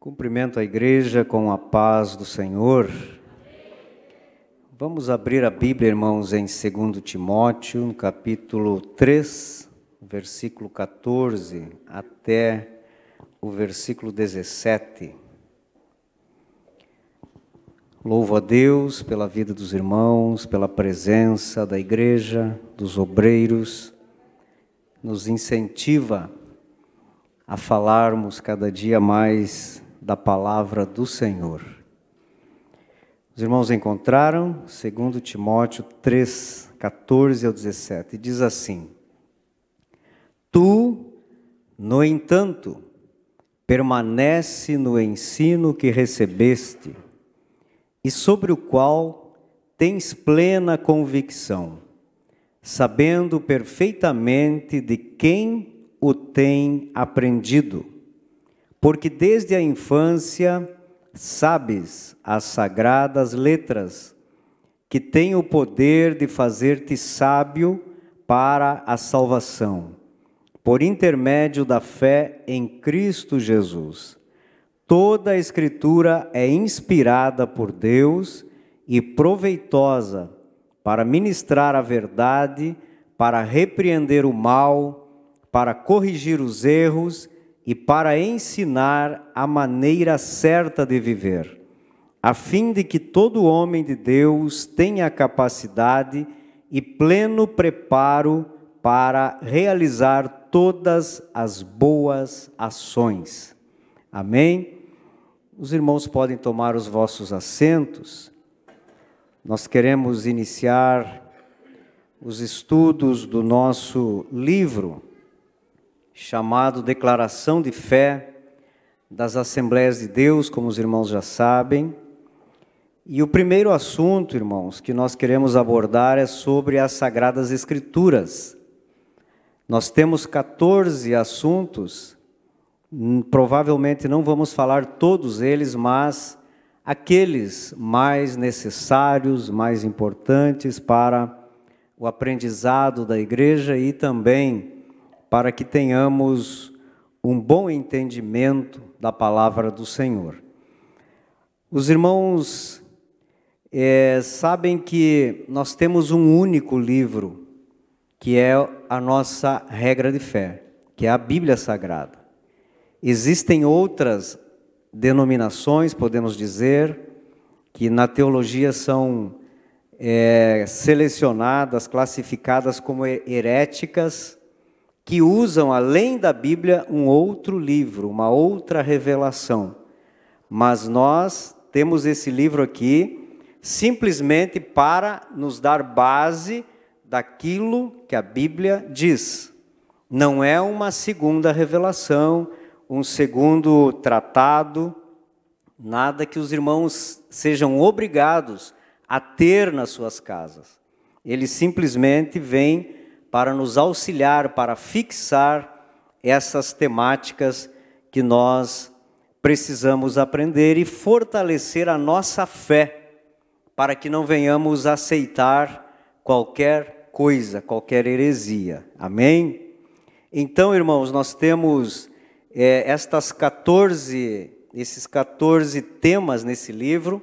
Cumprimento a igreja com a paz do Senhor. Vamos abrir a Bíblia, irmãos, em 2 Timóteo, no capítulo 3, versículo 14 até o versículo 17. Louvo a Deus pela vida dos irmãos, pela presença da igreja, dos obreiros, nos incentiva a falarmos cada dia mais da palavra do Senhor. Os irmãos encontraram 2 Timóteo 3, 14 ao 17, diz assim: Tu, no entanto, permanece no ensino que recebeste e sobre o qual tens plena convicção, sabendo perfeitamente de quem o tem aprendido, porque desde a infância sabes as sagradas letras, que têm o poder de fazer-te sábio para a salvação, por intermédio da fé em Cristo Jesus. Toda a Escritura é inspirada por Deus e proveitosa para ministrar a verdade, para repreender o mal, para corrigir os erros e para ensinar a maneira certa de viver, a fim de que todo homem de Deus tenha capacidade e pleno preparo para realizar todas as boas ações. Amém? Os irmãos podem tomar os vossos assentos. Nós queremos iniciar os estudos do nosso livro, chamado Declaração de Fé das Assembleias de Deus, como os irmãos já sabem. E o primeiro assunto, irmãos, que nós queremos abordar é sobre as Sagradas Escrituras. Nós temos 14 assuntos, provavelmente não vamos falar todos eles, mas aqueles mais necessários, mais importantes para o aprendizado da igreja e também para que tenhamos um bom entendimento da palavra do Senhor. Os irmãos sabem que nós temos um único livro, que é a nossa regra de fé, que é a Bíblia Sagrada. Existem outras denominações, podemos dizer, que na teologia são selecionadas, classificadas como heréticas, que usam, além da Bíblia, um outro livro, uma outra revelação. Mas nós temos esse livro aqui simplesmente para nos dar base daquilo que a Bíblia diz. Não é uma segunda revelação, um segundo tratado, nada que os irmãos sejam obrigados a ter nas suas casas. Ele simplesmente vem para nos auxiliar, para fixar essas temáticas que nós precisamos aprender e fortalecer a nossa fé, para que não venhamos a aceitar qualquer coisa, qualquer heresia. Amém? Então, irmãos, nós temos esses 14 temas nesse livro,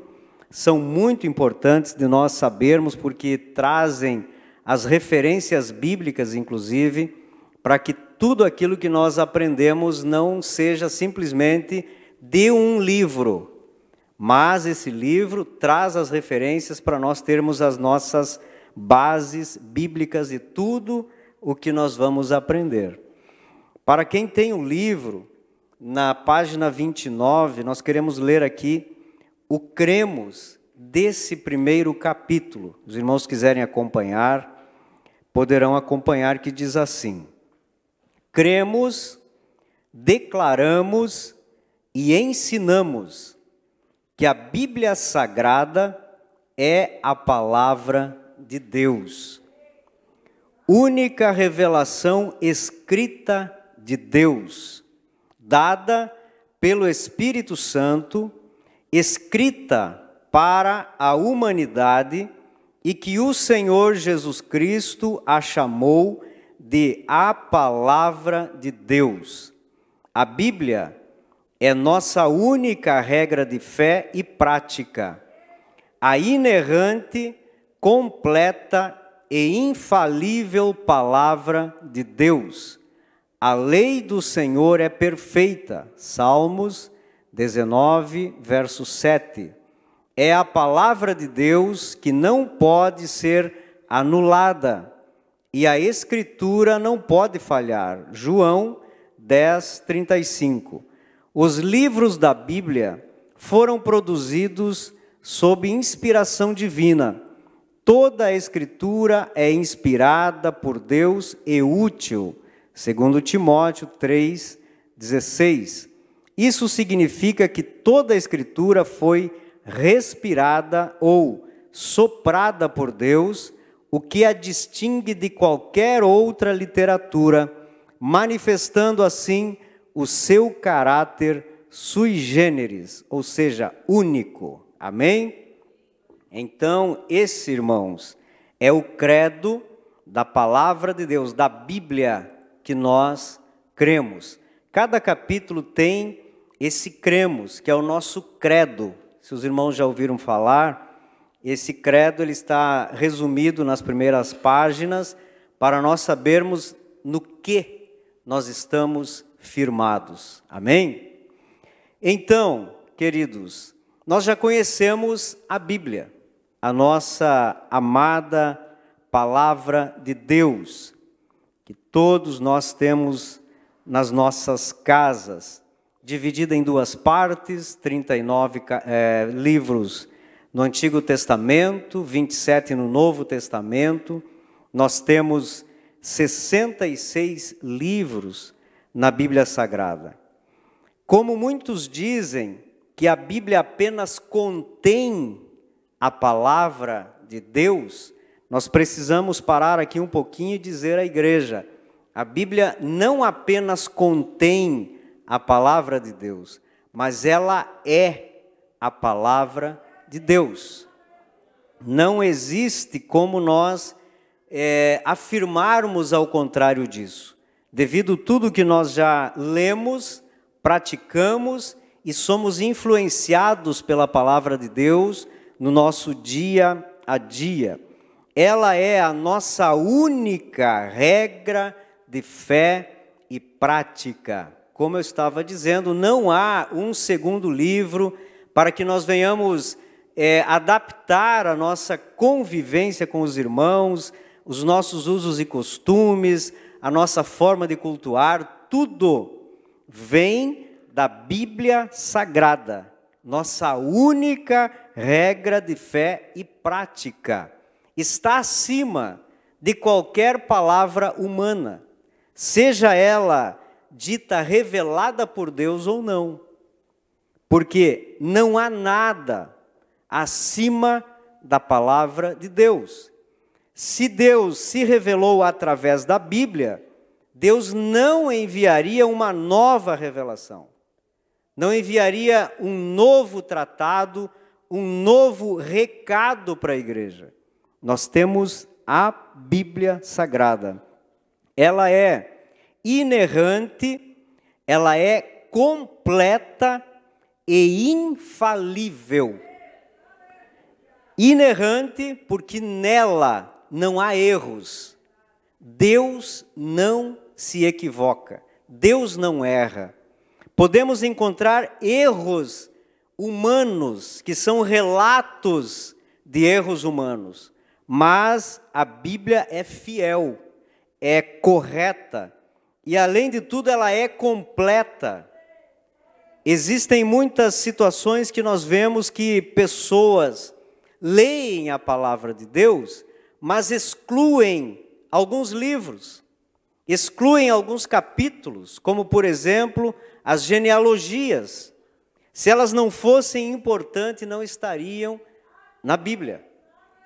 são muito importantes de nós sabermos, porque trazem as referências bíblicas, inclusive, para que tudo aquilo que nós aprendemos não seja simplesmente de um livro, mas esse livro traz as referências para nós termos as nossas bases bíblicas e tudo o que nós vamos aprender. Para quem tem o livro, na página 29, nós queremos ler aqui o cremos desse primeiro capítulo. Os irmãos quiserem acompanhar, poderão acompanhar, que diz assim: cremos, declaramos e ensinamos que a Bíblia Sagrada é a palavra de Deus, única revelação escrita de Deus, dada pelo Espírito Santo, escrita para a humanidade, e que o Senhor Jesus Cristo a chamou de a Palavra de Deus. A Bíblia é nossa única regra de fé e prática, a inerrante, completa e infalível palavra de Deus. A lei do Senhor é perfeita. Salmos 19, verso 7. É a palavra de Deus que não pode ser anulada, e a Escritura não pode falhar. João 10, 35. Os livros da Bíblia foram produzidos sob inspiração divina. Toda a Escritura é inspirada por Deus e útil, segundo Timóteo 3, 16. Isso significa que toda a Escritura foi respirada ou soprada por Deus, o que a distingue de qualquer outra literatura, manifestando assim o seu caráter sui generis, ou seja, único. Amém? Então, esse, irmãos, é o credo da palavra de Deus, da Bíblia que nós cremos. Cada capítulo tem esse cremos, que é o nosso credo. Se os irmãos já ouviram falar, esse credo ele está resumido nas primeiras páginas para nós sabermos no que nós estamos firmados. Amém? Então, queridos, nós já conhecemos a Bíblia, a nossa amada palavra de Deus, que todos nós temos nas nossas casas, dividida em duas partes, 39 livros no Antigo Testamento, 27 no Novo Testamento. Nós temos 66 livros na Bíblia Sagrada. Como muitos dizem que a Bíblia apenas contém a palavra de Deus, nós precisamos parar aqui um pouquinho e dizer à igreja: a Bíblia não apenas contém a palavra de Deus, mas ela é a palavra de Deus. Não existe como nós afirmarmos ao contrário disso, devido a tudo que nós já lemos, praticamos e somos influenciados pela palavra de Deus no nosso dia a dia. Ela é a nossa única regra de fé e prática. Como eu estava dizendo, não há um segundo livro para que nós venhamos adaptar a nossa convivência com os irmãos, os nossos usos e costumes, a nossa forma de cultuar, tudo vem da Bíblia Sagrada, nossa única regra de fé e prática. Está acima de qualquer palavra humana, seja ela dita revelada por Deus ou não, porque não há nada acima da palavra de Deus. Se Deus se revelou através da Bíblia, Deus não enviaria uma nova revelação, não enviaria um novo tratado, um novo recado para a igreja. Nós temos a Bíblia Sagrada. Ela é inerrante, ela é completa e infalível. Inerrante porque nela não há erros. Deus não se equivoca, Deus não erra. Podemos encontrar erros humanos, que são relatos de erros humanos, mas a Bíblia é fiel, é correta, e além de tudo ela é completa. Existem muitas situações que nós vemos que pessoas leem a palavra de Deus, mas excluem alguns livros, excluem alguns capítulos, como por exemplo as genealogias. Se elas não fossem importantes, não estariam na Bíblia.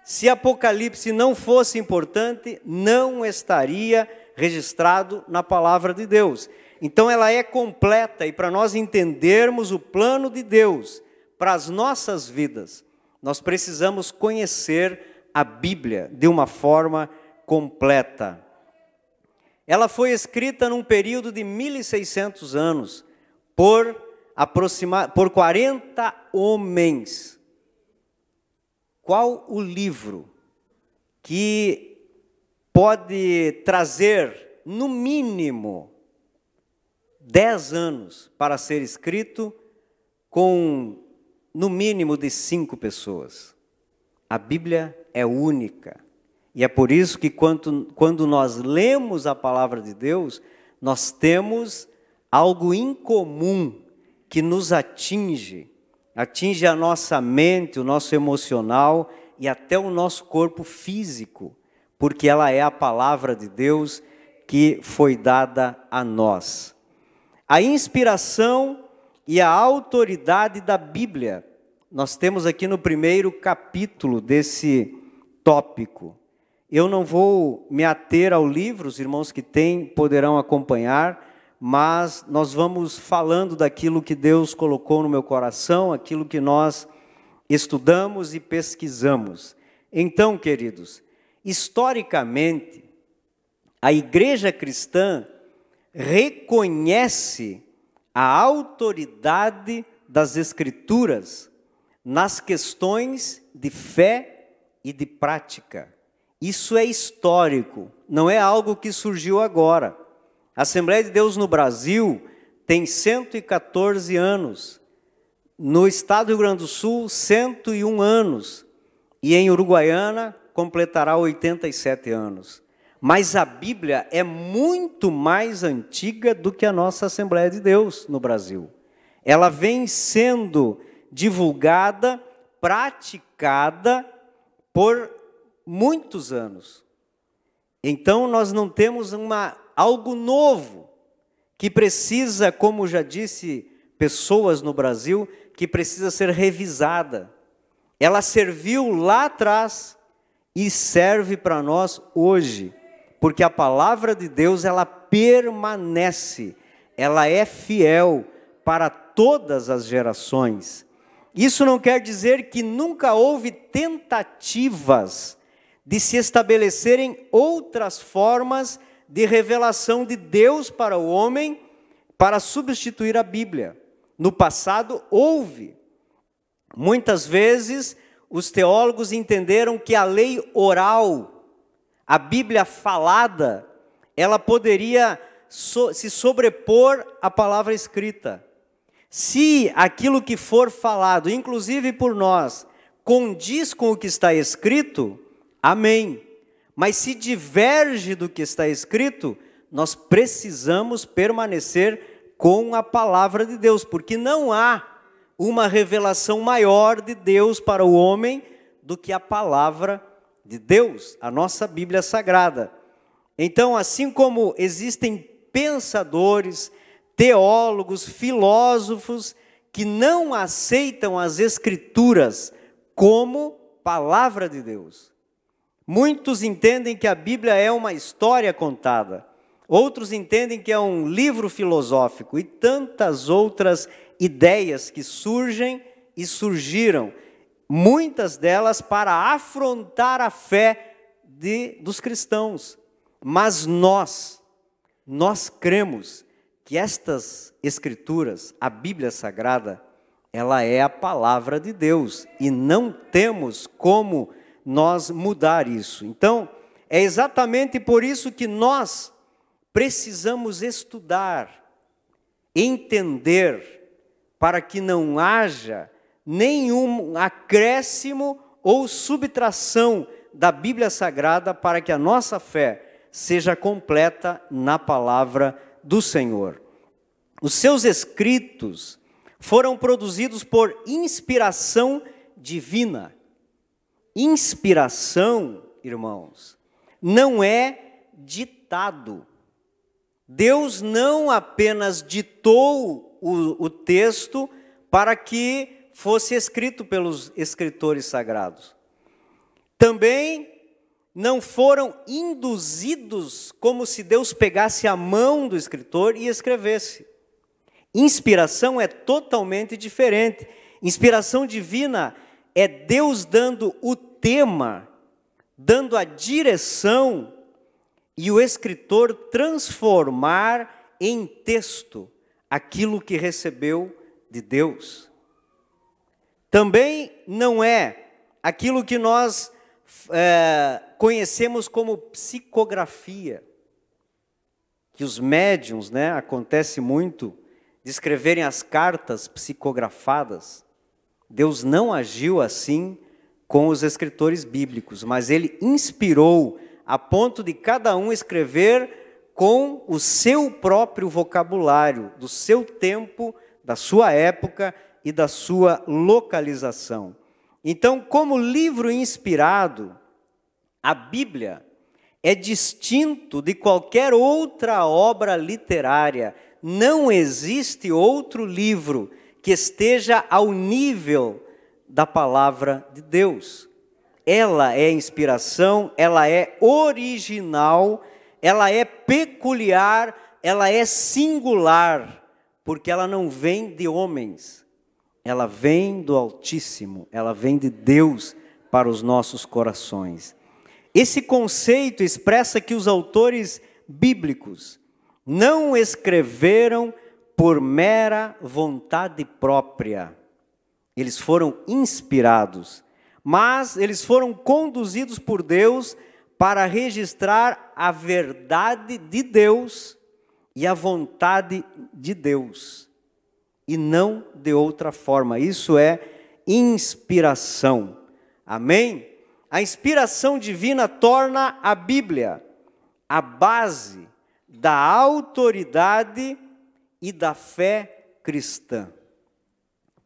Se Apocalipse não fosse importante, não estaria registrado na palavra de Deus. Então ela é completa, e para nós entendermos o plano de Deus para as nossas vidas, nós precisamos conhecer a Bíblia de uma forma completa. Ela foi escrita num período de 1600 anos por por 40 homens. Qual o livro que pode trazer, no mínimo, 10 anos para ser escrito com, no mínimo, de 5 pessoas? A Bíblia é única. E é por isso que quando nós lemos a palavra de Deus, nós temos algo em comum que nos atinge a nossa mente, o nosso emocional e até o nosso corpo físico, porque ela é a palavra de Deus que foi dada a nós. A inspiração e a autoridade da Bíblia, nós temos aqui no primeiro capítulo desse tópico. Eu não vou me ater ao livro, os irmãos que têm poderão acompanhar, mas nós vamos falando daquilo que Deus colocou no meu coração, aquilo que nós estudamos e pesquisamos. Então, queridos, historicamente, a igreja cristã reconhece a autoridade das Escrituras nas questões de fé e de prática. Isso é histórico, não é algo que surgiu agora. A Assembleia de Deus no Brasil tem 114 anos. No estado do Rio Grande do Sul, 101 anos. E em Uruguaiana, completará 87 anos. Mas a Bíblia é muito mais antiga do que a nossa Assembleia de Deus no Brasil. Ela vem sendo divulgada, praticada por muitos anos. Então, nós não temos algo novo, que precisa, como já disse pessoas no Brasil, que precisa ser revisada. Ela serviu lá atrás e serve para nós hoje, porque a palavra de Deus, ela permanece, ela é fiel para todas as gerações. Isso não quer dizer que nunca houve tentativas de se estabelecerem outras formas de revelação de Deus para o homem, para substituir a Bíblia. No passado houve. Muitas vezes os teólogos entenderam que a lei oral, a Bíblia falada, ela poderia se sobrepor à palavra escrita. Se aquilo que for falado, inclusive por nós, condiz com o que está escrito, amém. Mas se diverge do que está escrito, nós precisamos permanecer com a palavra de Deus, porque não há uma revelação maior de Deus para o homem do que a palavra de Deus, a nossa Bíblia Sagrada. Então, assim como existem pensadores, teólogos, filósofos que não aceitam as Escrituras como palavra de Deus. Muitos entendem que a Bíblia é uma história contada. Outros entendem que é um livro filosófico e tantas outras ideias que surgem e surgiram, muitas delas para afrontar a fé dos cristãos. Mas nós cremos que estas Escrituras, a Bíblia Sagrada, ela é a palavra de Deus e não temos como nós mudar isso. Então, é exatamente por isso que nós precisamos estudar, entender, para que não haja nenhum acréscimo ou subtração da Bíblia Sagrada, para que a nossa fé seja completa na palavra do Senhor. Os seus escritos foram produzidos por inspiração divina. Inspiração, irmãos, não é ditado. Deus não apenas ditou o texto para que fosse escrito pelos escritores sagrados. Também não foram induzidos como se Deus pegasse a mão do escritor e escrevesse. Inspiração é totalmente diferente. Inspiração divina é Deus dando o tema, dando a direção e o escritor transformar em texto aquilo que recebeu de Deus. Também não é aquilo que nós conhecemos como psicografia, que os médiuns, acontece muito, de escreverem as cartas psicografadas. Deus não agiu assim com os escritores bíblicos, mas Ele inspirou a ponto de cada um escrever com o seu próprio vocabulário, do seu tempo, da sua época e da sua localização. Então, como livro inspirado, a Bíblia é distinto de qualquer outra obra literária. Não existe outro livro que esteja ao nível da palavra de Deus. Ela é inspiração, ela é original, ela é peculiar, ela é singular, porque ela não vem de homens, ela vem do Altíssimo, ela vem de Deus para os nossos corações. Esse conceito expressa que os autores bíblicos não escreveram por mera vontade própria. Eles foram inspirados, mas eles foram conduzidos por Deus para registrar a verdade de Deus e a vontade de Deus, e não de outra forma. Isso é inspiração. Amém? A inspiração divina torna a Bíblia a base da autoridade e da fé cristã.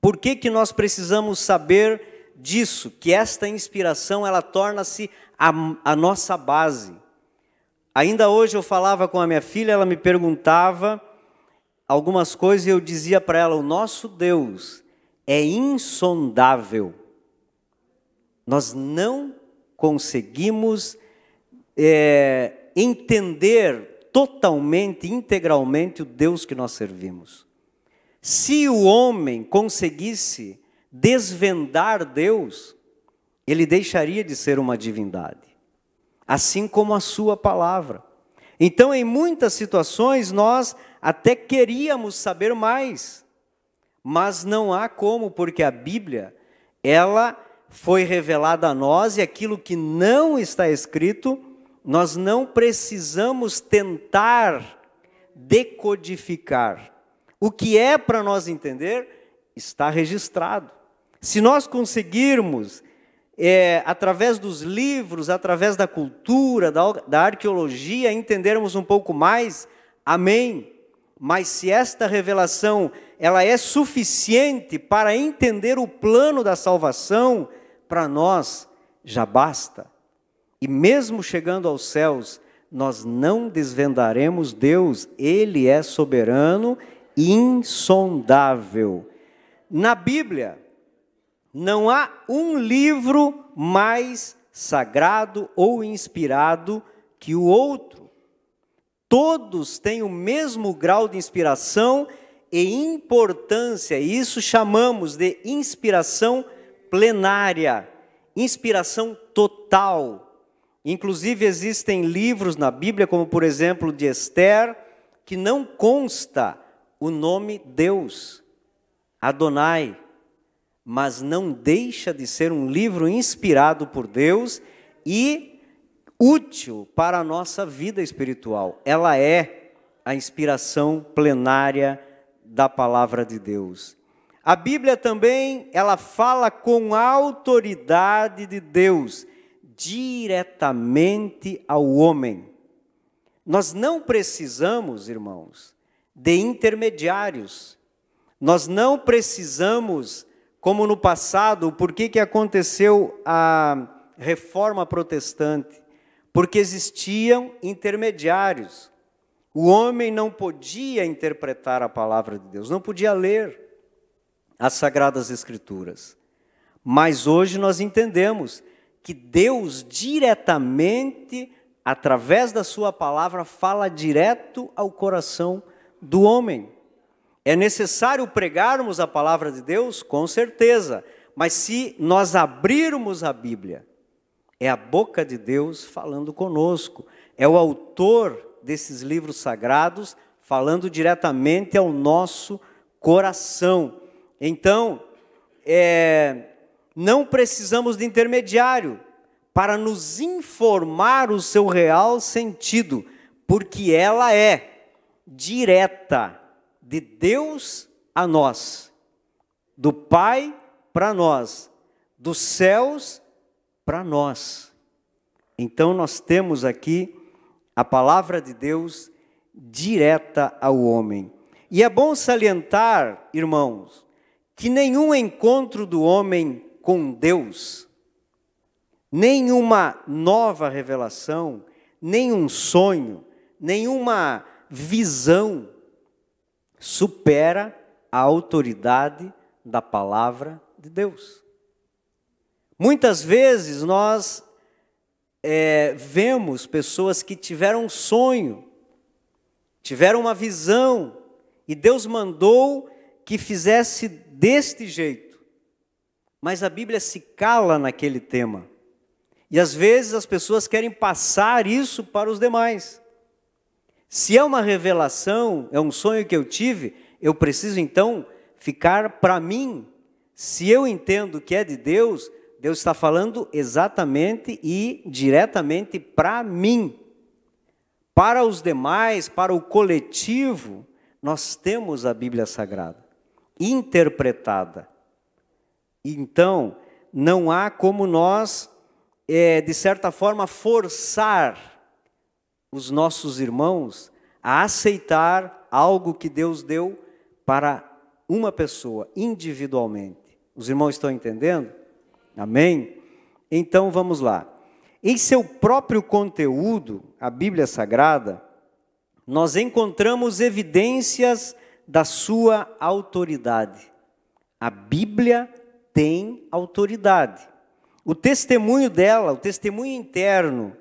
Por que nós precisamos saber disso? Que esta inspiração, ela torna-se a nossa base. Ainda hoje eu falava com a minha filha, ela me perguntava algumas coisas e eu dizia para ela: o nosso Deus é insondável. Nós não conseguimos entender totalmente, integralmente o Deus que nós servimos. Se o homem conseguisse desvendar Deus, ele deixaria de ser uma divindade, assim como a sua palavra. Então, em muitas situações, nós até queríamos saber mais, mas não há como, porque a Bíblia, ela foi revelada a nós, e aquilo que não está escrito, nós não precisamos tentar decodificar. O que é para nós entender, está registrado. Se nós conseguirmos, através dos livros, através da cultura, da arqueologia, entendermos um pouco mais, amém. Mas se esta revelação, ela é suficiente para entender o plano da salvação, para nós já basta. E mesmo chegando aos céus, nós não desvendaremos Deus. Ele é soberano, insondável. Na Bíblia, não há um livro mais sagrado ou inspirado que o outro. Todos têm o mesmo grau de inspiração e importância. Isso chamamos de inspiração plenária, inspiração total. Inclusive existem livros na Bíblia, como por exemplo de Esther, que não consta o nome Deus, Adonai, mas não deixa de ser um livro inspirado por Deus e útil para a nossa vida espiritual. Ela é a inspiração plenária da palavra de Deus. A Bíblia também, ela fala com a autoridade de Deus, diretamente ao homem. Nós não precisamos, irmãos, de intermediários. Nós não precisamos, como no passado, por que aconteceu a reforma protestante? Porque existiam intermediários. O homem não podia interpretar a palavra de Deus, não podia ler as Sagradas Escrituras. Mas hoje nós entendemos que Deus diretamente, através da sua palavra, fala direto ao coração do homem. É necessário pregarmos a palavra de Deus? Com certeza. Mas se nós abrirmos a Bíblia, é a boca de Deus falando conosco. É o autor desses livros sagrados falando diretamente ao nosso coração. Então, não precisamos de intermediário para nos informar o seu real sentido, porque ela é direta de Deus a nós, do Pai para nós, dos céus para nós. Então nós temos aqui a palavra de Deus direta ao homem. E é bom salientar, irmãos, que nenhum encontro do homem com Deus, nenhuma nova revelação, nenhum sonho, nenhuma visão supera a autoridade da palavra de Deus. Muitas vezes nós vemos pessoas que tiveram um sonho, tiveram uma visão, e Deus mandou que fizesse deste jeito. Mas a Bíblia se cala naquele tema. E às vezes as pessoas querem passar isso para os demais. Se é uma revelação, é um sonho que eu tive, eu preciso então ficar para mim. Se eu entendo que é de Deus, Deus está falando exatamente e diretamente para mim. Para os demais, para o coletivo, nós temos a Bíblia Sagrada, interpretada. Então, não há como nós, de certa forma, forçar os nossos irmãos a aceitar algo que Deus deu para uma pessoa, individualmente. Os irmãos estão entendendo? Amém? Então, vamos lá. Em seu próprio conteúdo, a Bíblia Sagrada, nós encontramos evidências da sua autoridade. A Bíblia tem autoridade. O testemunho dela, o testemunho interno,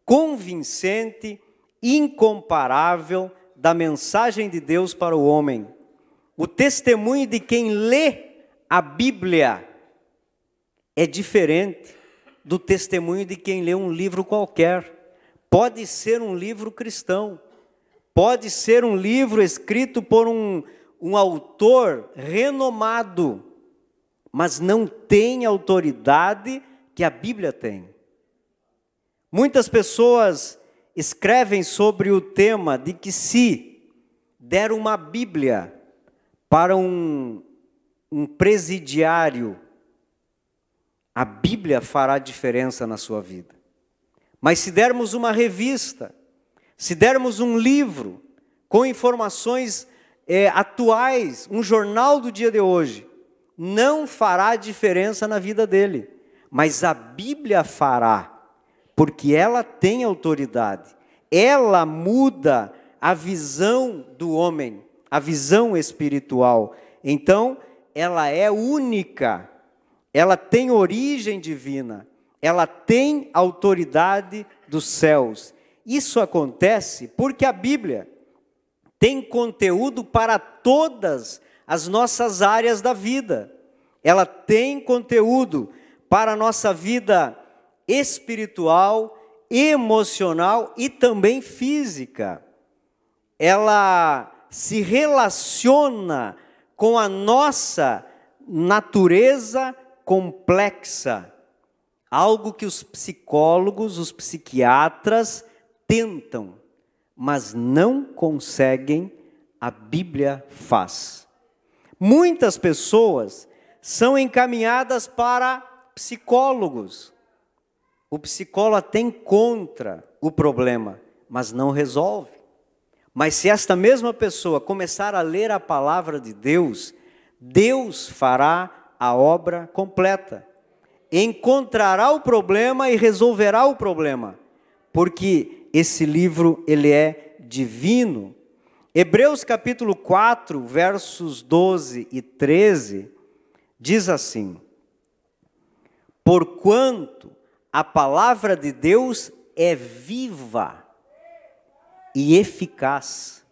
convincente, incomparável da mensagem de Deus para o homem. O testemunho de quem lê a Bíblia é diferente do testemunho de quem lê um livro qualquer. Pode ser um livro cristão, pode ser um livro escrito por um autor renomado, mas não tem a autoridade que a Bíblia tem. Muitas pessoas escrevem sobre o tema de que se der uma Bíblia para um presidiário, a Bíblia fará diferença na sua vida. Mas se dermos uma revista, se dermos um livro com informações atuais, um jornal do dia de hoje, não fará diferença na vida dele. Mas a Bíblia fará, porque ela tem autoridade. Ela muda a visão do homem, a visão espiritual. Então, ela é única, ela tem origem divina, ela tem autoridade dos céus. Isso acontece porque a Bíblia tem conteúdo para todas as nossas áreas da vida. Ela tem conteúdo para a nossa vida espiritual, emocional e também física. Ela se relaciona com a nossa natureza complexa, algo que os psicólogos, os psiquiatras tentam, mas não conseguem, a Bíblia faz. Muitas pessoas são encaminhadas para psicólogos. O psicólogo até encontra o problema, mas não resolve. Mas se esta mesma pessoa começar a ler a palavra de Deus, Deus fará a obra completa. Encontrará o problema e resolverá o problema, porque esse livro ele é divino. Hebreus capítulo 4, versos 12 e 13, diz assim: porquanto a palavra de Deus é viva e eficaz.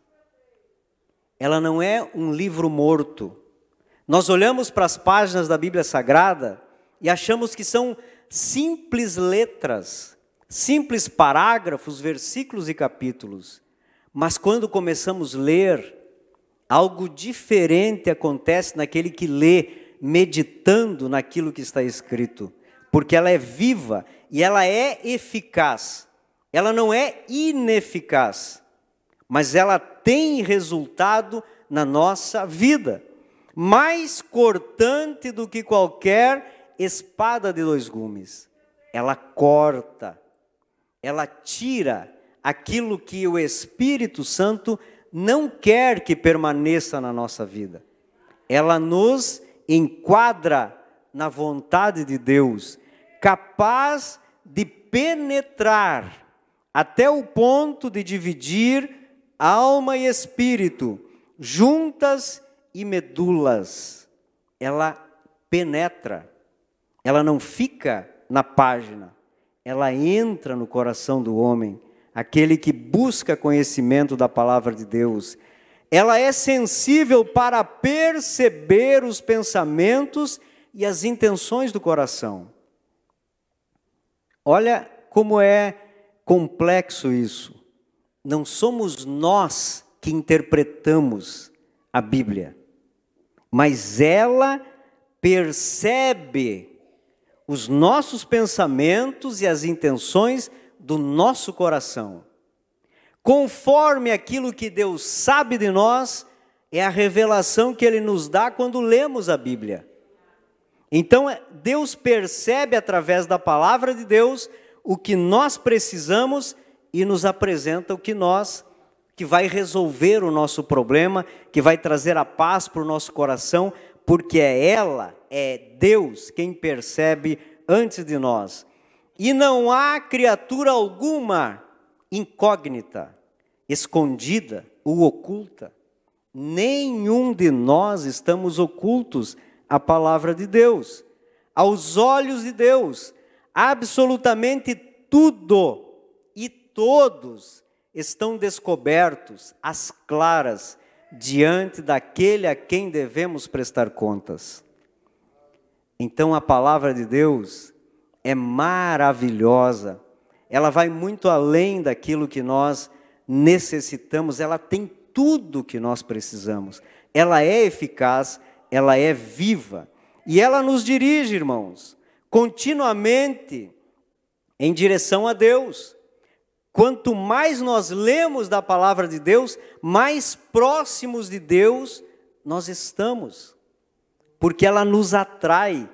Ela não é um livro morto. Nós olhamos para as páginas da Bíblia Sagrada e achamos que são simples letras, simples parágrafos, versículos e capítulos. Mas quando começamos a ler, Algo diferente acontece naquele que lê, meditando naquilo que está escrito, porque ela é viva e ela é eficaz. Ela não é ineficaz, mas ela tem resultado na nossa vida, mais cortante do que qualquer espada de dois gumes. Ela corta, ela tira aquilo que o Espírito Santo não quer que permaneça na nossa vida. Ela nos enquadra na vontade de Deus, capaz de penetrar até o ponto de dividir alma e espírito, juntas e medulas. Ela penetra, ela não fica na página, ela entra no coração do homem, aquele que busca conhecimento da palavra de Deus. Ela é sensível para perceber os pensamentos e as intenções do coração. Olha como é complexo isso. Não somos nós que interpretamos a Bíblia, mas ela percebe os nossos pensamentos e as intenções do nosso coração. Conforme aquilo que Deus sabe de nós, é a revelação que Ele nos dá quando lemos a Bíblia. Então, Deus percebe através da palavra de Deus o que nós precisamos e nos apresenta o que vai resolver o nosso problema, que vai trazer a paz para o nosso coração, porque é Deus quem percebe antes de nós. E não há criatura alguma incógnita, escondida ou oculta. Nenhum de nós estamos ocultos à palavra de Deus. Aos olhos de Deus, absolutamente tudo e todos estão descobertos, às claras, diante daquele a quem devemos prestar contas. Então a palavra de Deus é maravilhosa, ela vai muito além daquilo que nós necessitamos, ela tem tudo que nós precisamos, ela é eficaz, ela é viva, e ela nos dirige, irmãos, continuamente em direção a Deus. Quanto mais nós lemos da palavra de Deus, mais próximos de Deus nós estamos, porque ela nos atrai,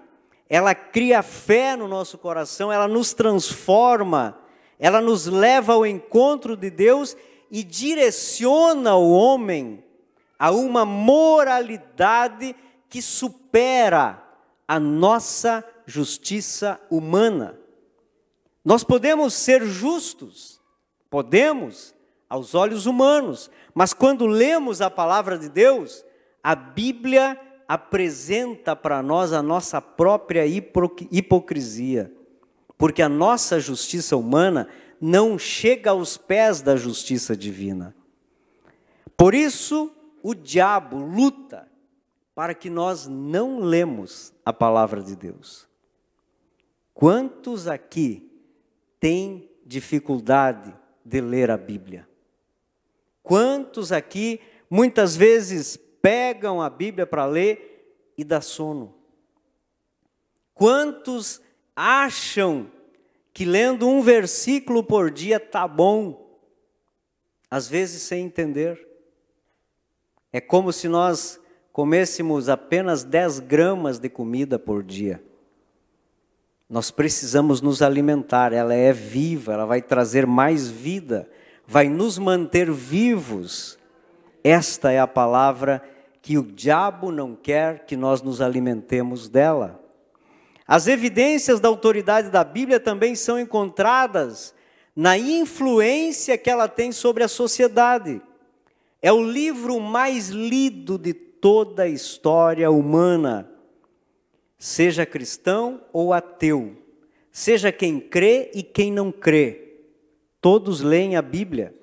ela cria fé no nosso coração, ela nos transforma, ela nos leva ao encontro de Deus e direciona o homem a uma moralidade que supera a nossa justiça humana. Nós podemos ser justos, podemos, aos olhos humanos, mas quando lemos a palavra de Deus, a Bíblia apresenta para nós a nossa própria hipocrisia, porque a nossa justiça humana não chega aos pés da justiça divina. Por isso, o diabo luta para que nós não lemos a palavra de Deus. Quantos aqui têm dificuldade de ler a Bíblia? Quantos aqui muitas vezes pegam a Bíblia para ler e dá sono? Quantos acham que lendo um versículo por dia tá bom, às vezes sem entender? É como se nós comêssemos apenas 10 gramas de comida por dia. Nós precisamos nos alimentar, ela é viva, ela vai trazer mais vida, vai nos manter vivos. Esta é a palavra que o diabo não quer que nós nos alimentemos dela. As evidências da autoridade da Bíblia também são encontradas na influência que ela tem sobre a sociedade. É o livro mais lido de toda a história humana. Seja cristão ou ateu, seja quem crê e quem não crê, todos leem a Bíblia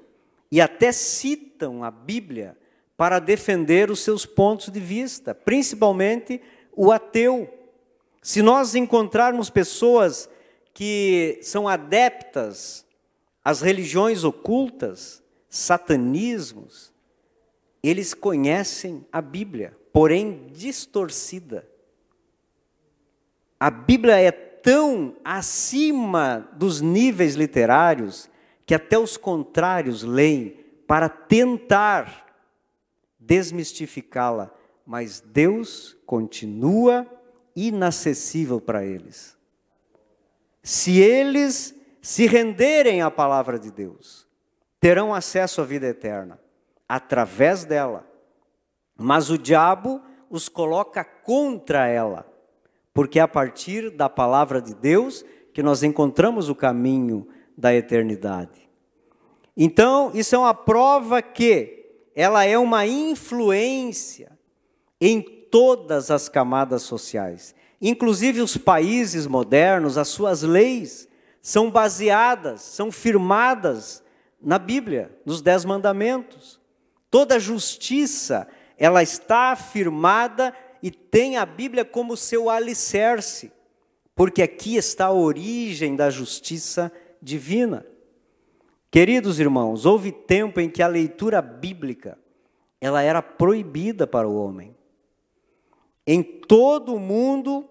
e até citam a Bíblia para defender os seus pontos de vista, principalmente o ateu. Se nós encontrarmos pessoas que são adeptas às religiões ocultas, satanismos, eles conhecem a Bíblia, porém distorcida. A Bíblia é tão acima dos níveis literários que até os contrários leem para tentar desmistificá-la, mas Deus continua inacessível para eles. Se eles se renderem à palavra de Deus, terão acesso à vida eterna através dela. Mas o diabo os coloca contra ela, porque é a partir da palavra de Deus que nós encontramos o caminho da eternidade. Então, isso é uma prova que ela é uma influência em todas as camadas sociais. Inclusive os países modernos, as suas leis são baseadas, são firmadas na Bíblia, nos 10 mandamentos. Toda justiça, ela está firmada e tem a Bíblia como seu alicerce, porque aqui está a origem da justiça divina. Queridos irmãos, houve tempo em que a leitura bíblica, ela era proibida para o homem. Em todo o mundo,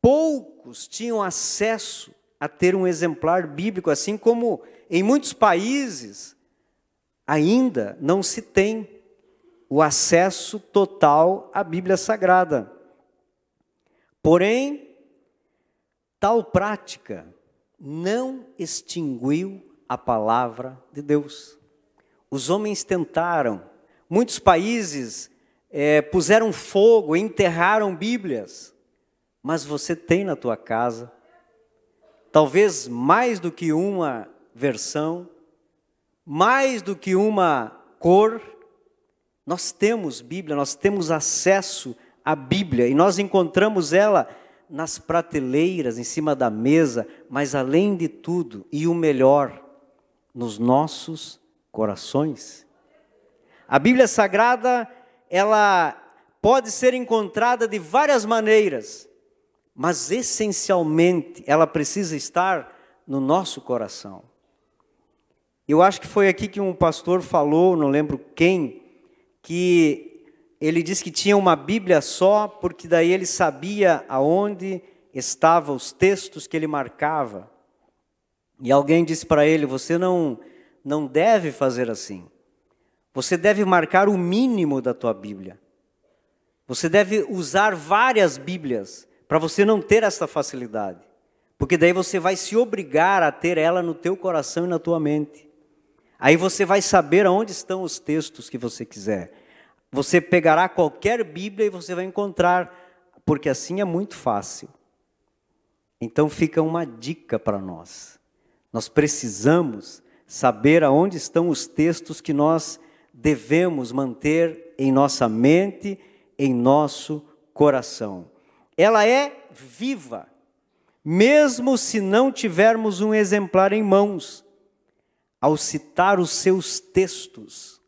poucos tinham acesso a ter um exemplar bíblico, assim como em muitos países ainda não se tem o acesso total à Bíblia Sagrada. Porém, tal prática não extinguiu a palavra de Deus. Os homens tentaram, muitos países puseram fogo, enterraram Bíblias, mas você tem na tua casa, talvez mais do que uma versão, mais do que uma cor, nós temos Bíblia, nós temos acesso à Bíblia, e nós encontramos ela nas prateleiras, em cima da mesa, mas além de tudo, e o melhor, nos nossos corações. A Bíblia Sagrada, ela pode ser encontrada de várias maneiras, mas essencialmente ela precisa estar no nosso coração. Eu acho que foi aqui que um pastor falou, não lembro quem, que ele disse que tinha uma Bíblia só, porque daí ele sabia aonde estavam os textos que ele marcava. E alguém disse para ele, você não deve fazer assim. Você deve marcar o mínimo da tua Bíblia. Você deve usar várias Bíblias, para você não ter essa facilidade. Porque daí você vai se obrigar a ter ela no teu coração e na tua mente. Aí você vai saber aonde estão os textos que você quiser. Você pegará qualquer Bíblia e você vai encontrar, porque assim é muito fácil. Então fica uma dica para nós. Nós precisamos saber aonde estão os textos que nós devemos manter em nossa mente, em nosso coração. Ela é viva, mesmo se não tivermos um exemplar em mãos. Ao citar os seus textos,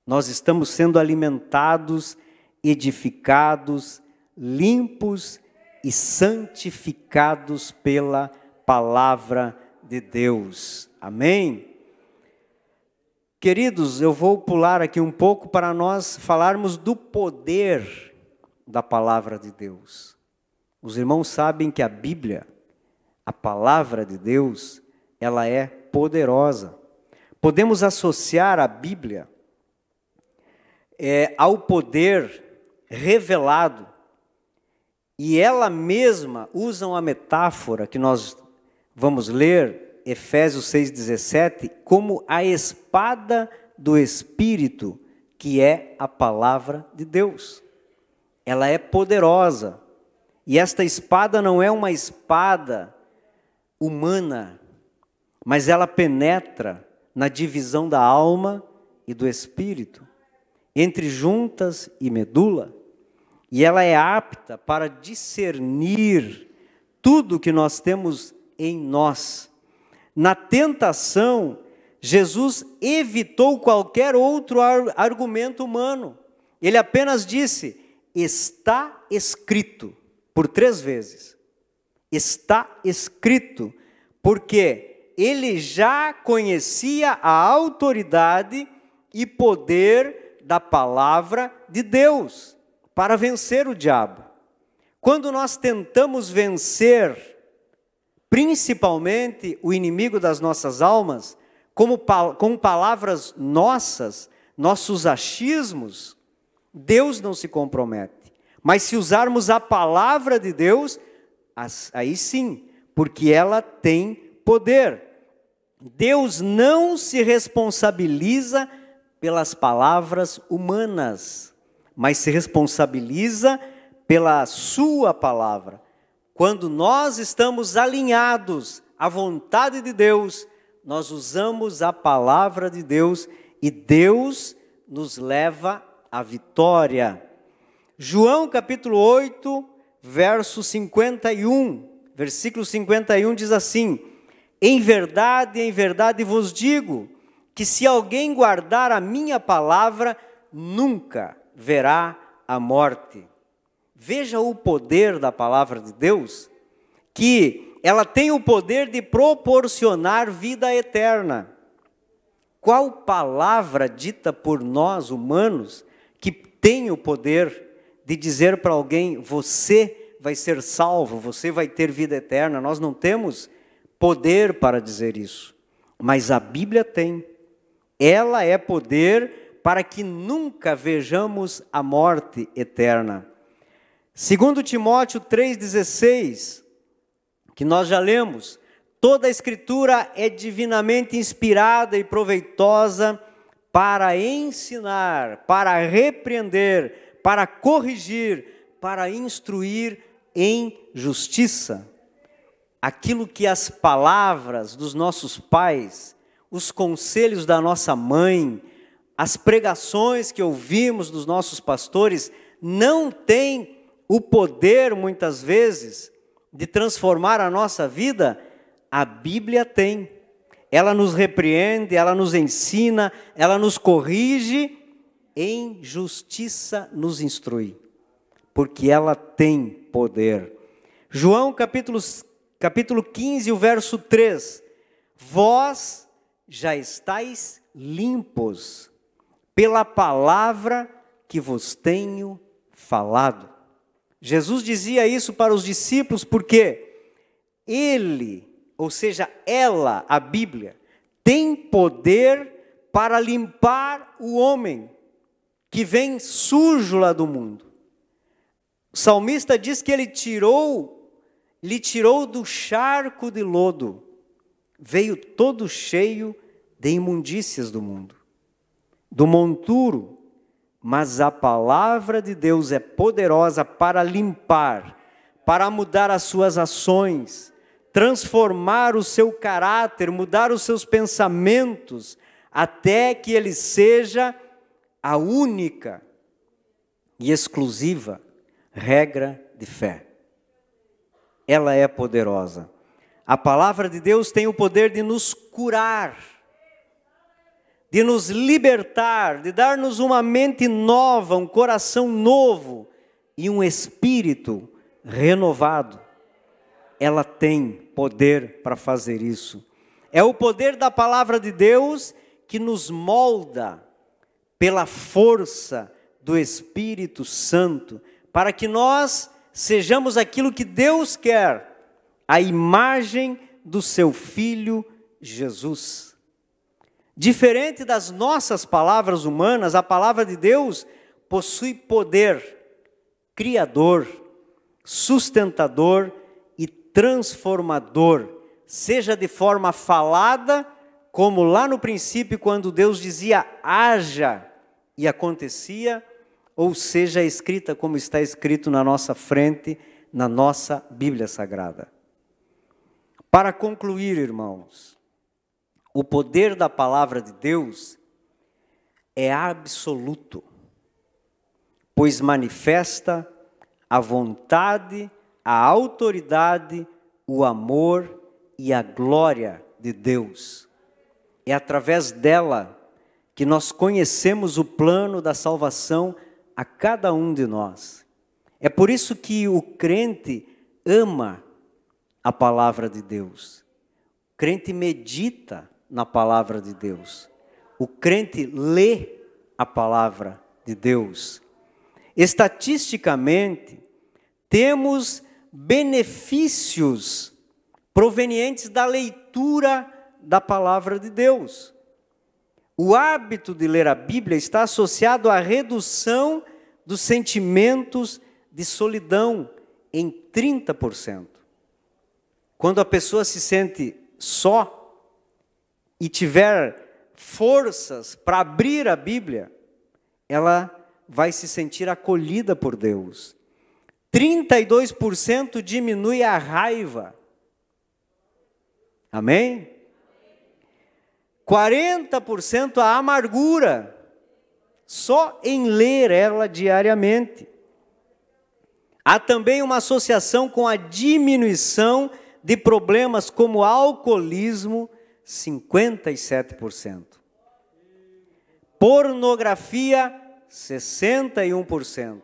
nós estamos sendo alimentados, edificados, limpos e santificados pela palavra de Deus. Amém? Queridos, eu vou pular aqui um pouco para nós falarmos do poder da palavra de Deus. Os irmãos sabem que a Bíblia, a palavra de Deus, ela é poderosa. Podemos associar a Bíblia ao poder revelado, e ela mesma usa uma metáfora que nós vamos ler, Efésios 6,17, como a espada do Espírito, que é a palavra de Deus. Ela é poderosa, e esta espada não é uma espada humana, mas ela penetra na divisão da alma e do espírito, entre juntas e medula, e ela é apta para discernir tudo que nós temos em nós. Na tentação, Jesus evitou qualquer outro argumento humano. Ele apenas disse, está escrito, por 3 vezes. Está escrito, porque ele já conhecia a autoridade e poder da palavra de Deus para vencer o diabo. Quando nós tentamos vencer, principalmente o inimigo das nossas almas, com palavras nossas, nossos achismos, Deus não se compromete. Mas se usarmos a palavra de Deus, aí sim, porque ela tem poder. Deus não se responsabiliza pelas palavras humanas, mas se responsabiliza pela sua palavra. Quando nós estamos alinhados à vontade de Deus, nós usamos a palavra de Deus e Deus nos leva à vitória. João capítulo 8, verso 51, versículo 51 diz assim: em verdade vos digo, que se alguém guardar a minha palavra, nunca verá a morte. Veja o poder da palavra de Deus, que ela tem o poder de proporcionar vida eterna. Qual palavra dita por nós humanos que tem o poder de dizer para alguém, você vai ser salvo, você vai ter vida eterna? Nós não temos poder para dizer isso, mas a Bíblia tem. Ela é poder para que nunca vejamos a morte eterna. 2 Timóteo 3,16, que nós já lemos, toda a Escritura é divinamente inspirada e proveitosa para ensinar, para repreender, para corrigir, para instruir em justiça. Aquilo que as palavras dos nossos pais, os conselhos da nossa mãe, as pregações que ouvimos dos nossos pastores, não têm o poder, muitas vezes, de transformar a nossa vida. A Bíblia tem. Ela nos repreende, ela nos ensina, ela nos corrige, em justiça nos instrui, porque ela tem poder. João capítulo 15, o verso 3, vós já estáis limpos pela palavra que vos tenho falado. Jesus dizia isso para os discípulos porque ele, ou seja, ela, a Bíblia, tem poder para limpar o homem que vem sujo lá do mundo. O salmista diz que lhe tirou do charco de lodo, veio todo cheio de imundícias do mundo, do monturo, mas a palavra de Deus é poderosa para limpar, para mudar as suas ações, transformar o seu caráter, mudar os seus pensamentos, até que ele seja a única e exclusiva regra de fé. Ela é poderosa. A palavra de Deus tem o poder de nos curar, de nos libertar, de dar-nos uma mente nova, um coração novo e um espírito renovado. Ela tem poder para fazer isso. É o poder da palavra de Deus que nos molda pela força do Espírito Santo, para que nós sejamos aquilo que Deus quer, a imagem do seu Filho Jesus. Diferente das nossas palavras humanas, a palavra de Deus possui poder criador, sustentador e transformador, seja de forma falada, como lá no princípio, quando Deus dizia haja e acontecia, ou seja escrita como está escrito na nossa frente, na nossa Bíblia Sagrada. Para concluir, irmãos, o poder da palavra de Deus é absoluto, pois manifesta a vontade, a autoridade, o amor e a glória de Deus. É através dela que nós conhecemos o plano da salvação a cada um de nós. É por isso que o crente ama a palavra de Deus. O crente medita na palavra de Deus. O crente lê a palavra de Deus. Estatisticamente, temos benefícios provenientes da leitura da palavra de Deus. O hábito de ler a Bíblia está associado à redução dos sentimentos de solidão em 30%. Quando a pessoa se sente só e tiver forças para abrir a Bíblia, ela vai se sentir acolhida por Deus. 32% diminui a raiva. Amém? 40% a amargura, só em ler ela diariamente. Há também uma associação com a diminuição de problemas como alcoolismo, 57%. Pornografia, 61%.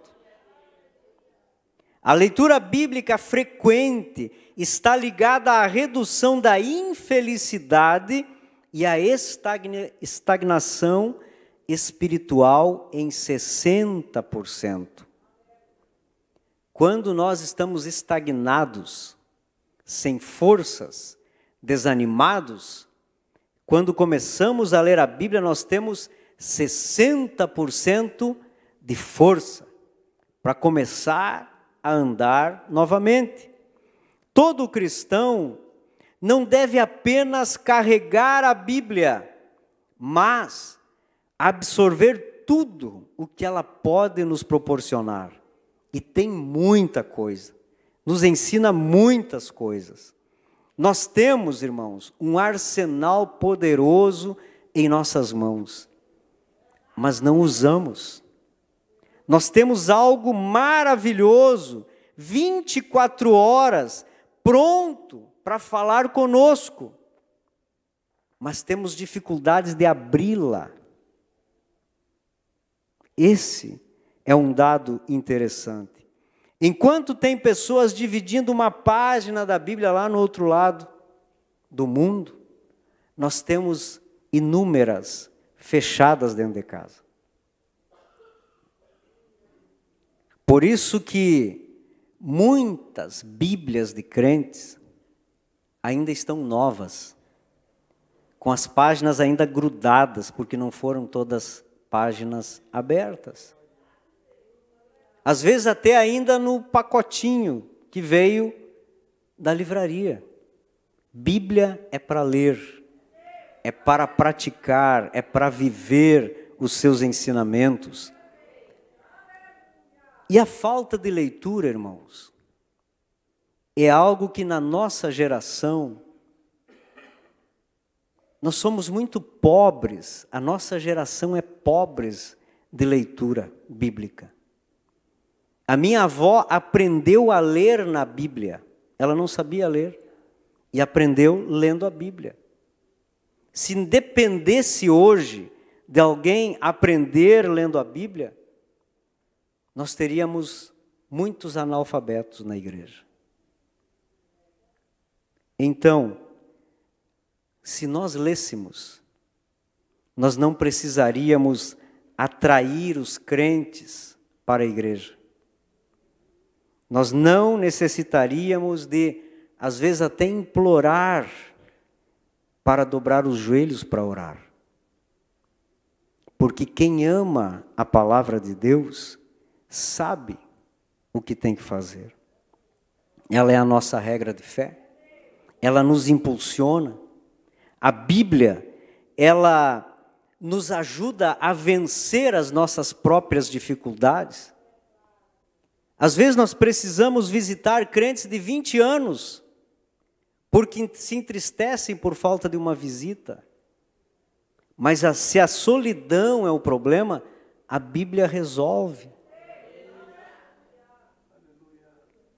A leitura bíblica frequente está ligada à redução da infelicidade e à estagnação espiritual em 60%. Quando nós estamos estagnados, sem forças, desanimados, quando começamos a ler a Bíblia, nós temos 60% de força para começar a andar novamente. Todo cristão não deve apenas carregar a Bíblia, mas absorver tudo o que ela pode nos proporcionar. E tem muita coisa, nos ensina muitas coisas. Nós temos, irmãos, um arsenal poderoso em nossas mãos, mas não usamos. Nós temos algo maravilhoso, 24 horas, pronto para falar conosco, mas temos dificuldades de abri-la. Esse é um dado interessante. Enquanto tem pessoas dividindo uma página da Bíblia lá no outro lado do mundo, nós temos inúmeras fechadas dentro de casa. Por isso que muitas Bíblias de crentes ainda estão novas, com as páginas ainda grudadas, porque não foram todas páginas abertas. Às vezes até ainda no pacotinho que veio da livraria. Bíblia é para ler, é para praticar, é para viver os seus ensinamentos. E a falta de leitura, irmãos, é algo que na nossa geração, nós somos muito pobres, a nossa geração é pobre de leitura bíblica. A minha avó aprendeu a ler na Bíblia, ela não sabia ler, e aprendeu lendo a Bíblia. Se dependesse hoje de alguém aprender lendo a Bíblia, nós teríamos muitos analfabetos na igreja. Então, se nós lêssemos, nós não precisaríamos atrair os crentes para a igreja. Nós não necessitaríamos de, às vezes, até implorar para dobrar os joelhos para orar. Porque quem ama a palavra de Deus sabe o que tem que fazer. Ela é a nossa regra de fé. Ela nos impulsiona. A Bíblia, ela nos ajuda a vencer as nossas próprias dificuldades. Às vezes nós precisamos visitar crentes de 20 anos, porque se entristecem por falta de uma visita. Mas se a solidão é o problema, a Bíblia resolve.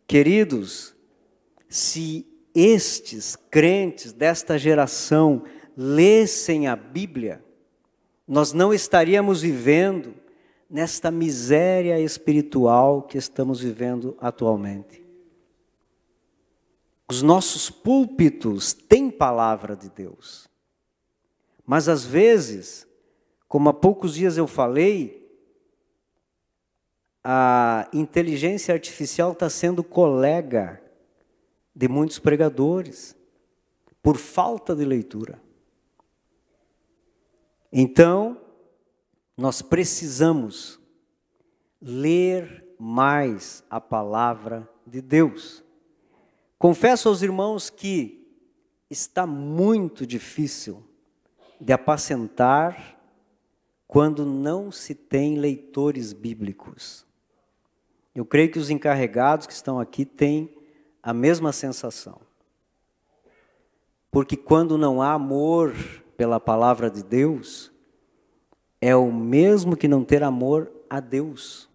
Queridos, se estes crentes desta geração lessem a Bíblia, nós não estaríamos vivendo nesta miséria espiritual que estamos vivendo atualmente. Os nossos púlpitos têm palavra de Deus, mas às vezes, Como há poucos dias eu falei, a inteligência artificial está sendo colega de muitos pregadores, por falta de leitura. Então, nós precisamos ler mais a palavra de Deus. Confesso aos irmãos que está muito difícil de apacentar quando não se tem leitores bíblicos. Eu creio que os encarregados que estão aqui têm a mesma sensação. Porque quando não há amor pela palavra de Deus, é o mesmo que não ter amor a Deus.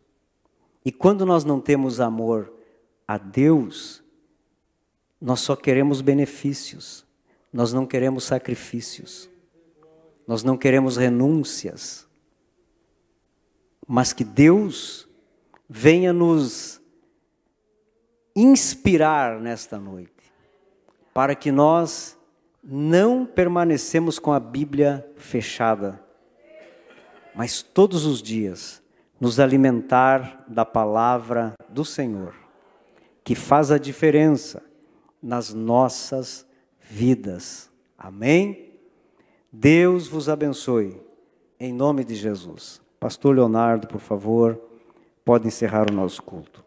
E quando nós não temos amor a Deus, nós só queremos benefícios, nós não queremos sacrifícios, nós não queremos renúncias. Mas que Deus venha nos inspirar nesta noite, para que nós não permanecemos com a Bíblia fechada, mas todos os dias nos alimentar da palavra do Senhor, que faz a diferença nas nossas vidas. Amém? Deus vos abençoe, em nome de Jesus. Pastor Leonardo, por favor, pode encerrar o nosso culto.